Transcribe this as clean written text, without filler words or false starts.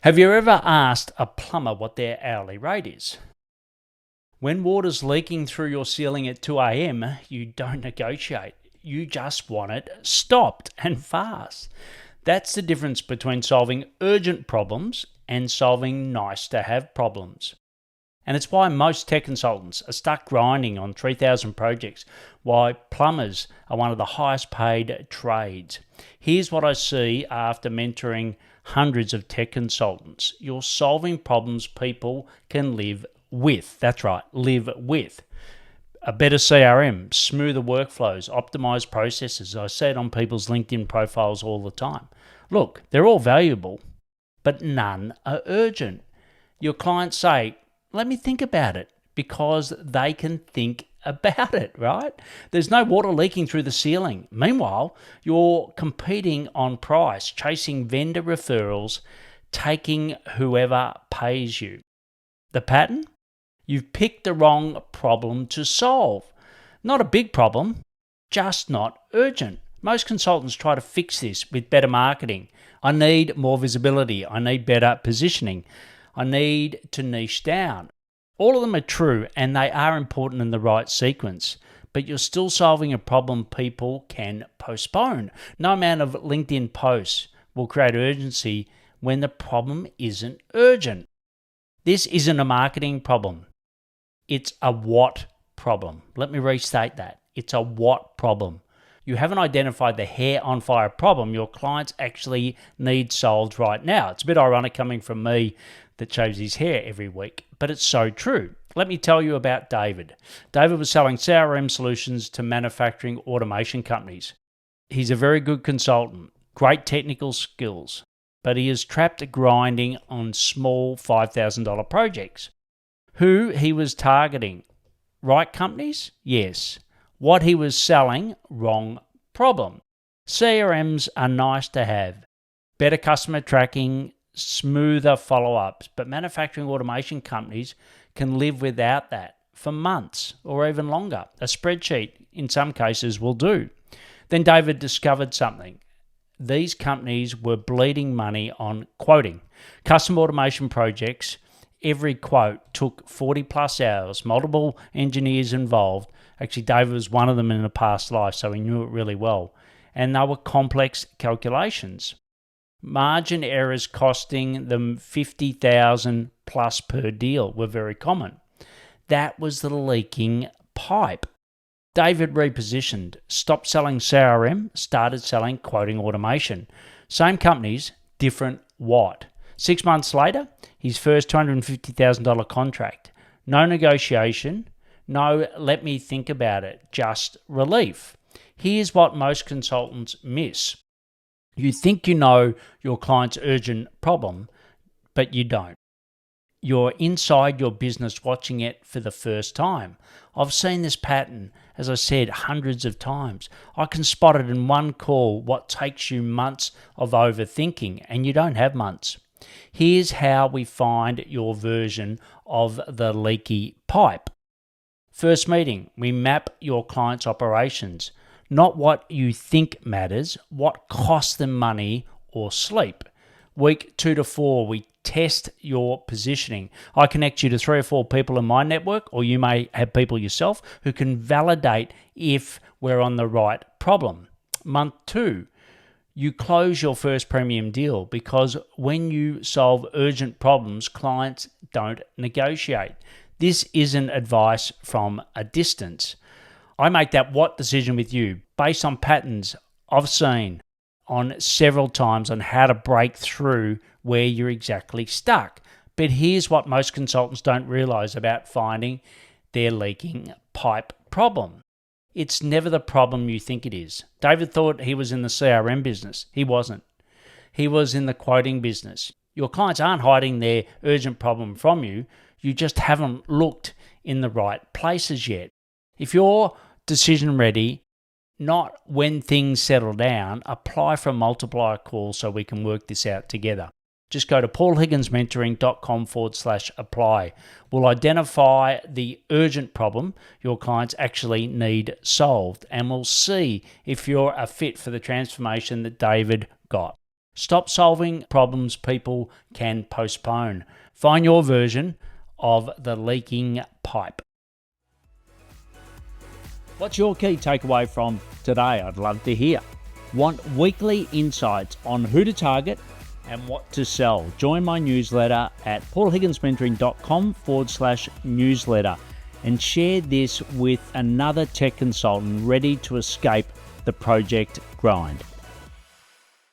Have you ever asked a plumber what their hourly rate is? When water's leaking through your ceiling at 2 a.m, you don't negotiate. You just want it stopped and fast. That's the difference between solving urgent problems and solving nice to have problems. And it's why most tech consultants are stuck grinding on 3,000 projects, why plumbers are one of the highest paid trades. Here's what I see after mentoring hundreds of tech consultants. You're solving problems people can live with. That's right, live with. A better CRM, smoother workflows, optimized processes. I see it on people's LinkedIn profiles all the time. Look, they're all valuable, but none are urgent. Your clients say, let me think about it, because they can think about it, right? There's no water leaking through the ceiling. Meanwhile, you're competing on price, chasing vendor referrals, taking whoever pays you. The pattern? You've picked the wrong problem to solve. Not a big problem, just not urgent. Most consultants try to fix this with better marketing. I need more visibility. I need better positioning. I need to niche down. All of them are true and they are important in the right sequence, but you're still solving a problem people can postpone. No amount of LinkedIn posts will create urgency when the problem isn't urgent. This isn't a marketing problem. It's a what problem. Let me restate that. It's a what problem. You haven't identified the hair on fire problem your clients actually need solved right now. It's a bit ironic coming from me that shaves his hair every week, but it's so true. Let me tell you about David. David was selling CRM solutions to manufacturing automation companies. He's a very good consultant, great technical skills, but he is trapped grinding on small $5,000 projects. Who he was targeting? Right companies? Yes. What he was selling? Wrong problem. CRMs are nice to have. Better customer tracking, smoother follow-ups, but manufacturing automation companies can live without that for months or even longer. A spreadsheet, in some cases, will do. Then David discovered something. These companies were bleeding money on quoting. Custom automation projects, every quote took 40 plus hours, multiple engineers involved. Actually, David was one of them in a past life, so he knew it really well. And they were complex calculations. Margin errors costing them $50,000 plus per deal were very common. That was the leaking pipe. David repositioned, stopped selling CRM, started selling quoting automation. Same companies, different what. 6 months later, his first $250,000 contract. No negotiation, no let me think about it, just relief. Here's what most consultants miss. You think you know your client's urgent problem, but you don't. You're inside your business watching it for the first time. I've seen this pattern, as I said, hundreds of times. I can spot it in one call, what takes you months of overthinking, and you don't have months. Here's how we find your version of the leaky pipe. First meeting, we map your client's operations. Not what you think matters, what costs them money or sleep. Week 2 to 4, we test your positioning. I connect you to 3 or 4 people in my network, or you may have people yourself who can validate if we're on the right problem. Month 2, you close your first premium deal, because when you solve urgent problems, clients don't negotiate. This isn't advice from a distance. I make that what decision with you based on patterns I've seen on several times on how to break through where you're exactly stuck. But here's what most consultants don't realize about finding their leaking pipe problem. It's never the problem you think it is. David thought he was in the CRM business. He wasn't. He was in the quoting business. Your clients aren't hiding their urgent problem from you. You just haven't looked in the right places yet. If you're decision ready, not when things settle down, apply for a multiplier call so we can work this out together. Just go to paulhigginsmentoring.com/apply. We'll identify the urgent problem your clients actually need solved, and we'll see if you're a fit for the transformation that David got. Stop solving problems people can postpone. Find your version of the leaking pipe. What's your key takeaway from today? I'd love to hear. Want weekly insights on who to target and what to sell? Join my newsletter at paulhigginsmentoring.com/newsletter and share this with another tech consultant ready to escape the project grind.